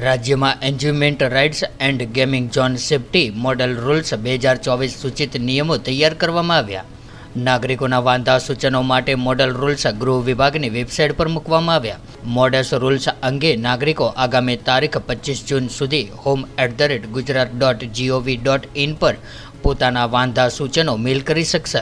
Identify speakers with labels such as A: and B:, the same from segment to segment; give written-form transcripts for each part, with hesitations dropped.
A: રાજ્યમાં enjoyment rights and gaming zone safety model rules 2024 સૂચિત નિયમો તૈયાર કરવામાં આવ્યા। નાગરિકોના વાંધા સૂચનો માટે મોડલ રૂલ્સ ગૃહ વિભાગની વેબસાઇટ પર મૂકવામાં આવ્યા। મોડલ રૂલ્સ અંગે નાગરિકો આગામી તારીખ 25 જૂન સુધી home@gujarat.gov.in પર પોતાના વાંધા સૂચનો મેલ કરી શકશે।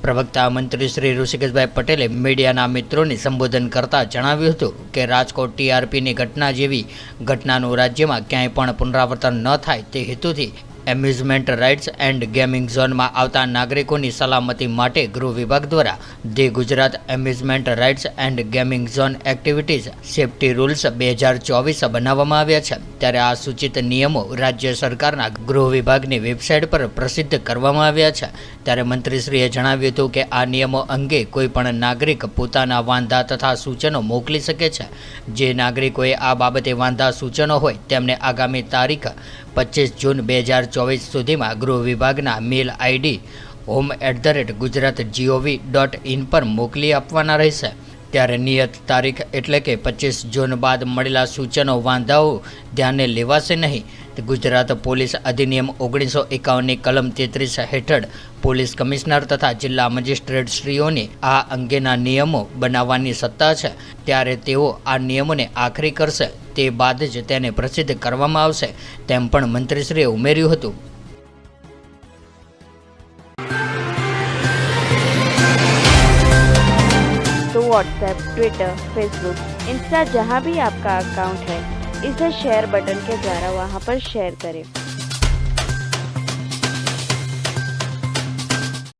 A: प्रवक्ता मंत्री श्री ऋषिकेशभाई पटेले मीडियाना मित्रों संबोधन करता जणाव्युं हतुं के राजकोट टीआरपी ની घटना जेवी घटनानुं राज्यमां क्यांय पण पुनरावर्तन न थाय ते हेतुथी amusement rights and gaming zone में आवता नागरिकों की सलामती माटे गृह विभाग द्वारा the Gujarat amusement rights and gaming zone activities safety rules 2024 बनाववामां आव्या छे। त्यारे आ सूचित नियमों राज्य सरकारना गृह विभागनी वेबसाइट पर प्रसिद्ध करवामां आव्या छे। त्यारे मंत्रीश्रीए जणाव्युं हतुं के आ नियमों अंगे कोईपण नागरिक पोताना वांधा तथा सूचनो मोकली शके छे। जे नागरिकोए आ बाबते वांधा सूचनो होय तेमने आगामी तारीख 25 जून 2024 सुधीमां गृह विभागना मेल आईडी home@gujarat.gov.in पर मोकली आपवाना रहेशे। त्यारे नियत तारीख एटले के 25 जून बाद मळेला सूचनो वांधाओ ध्याने लेवाशे नहीं। गुजरात पोलीस अधिनियम 1951 कलम 33 हेठळ पोलीस कमिश्नर तथा जिल्ला मजिस्ट्रेट श्रीओने आ अंगेना नियमो बनाववानी सत्ता छे। त्यारे तेओ आ नियमोने आखरी करशे ते बाद ज तेने प्रसिद्ध करवामां आवशे तेम पण मंत्रीश्रीए उमेर्युं हतुं।
B: तो व्हाट्सएप, ट्विटर, फेसबुक, इंस्टा जहाँ भी आपका अकाउंट है इसे शेयर बटन के द्वारा वहाँ पर शेयर करें।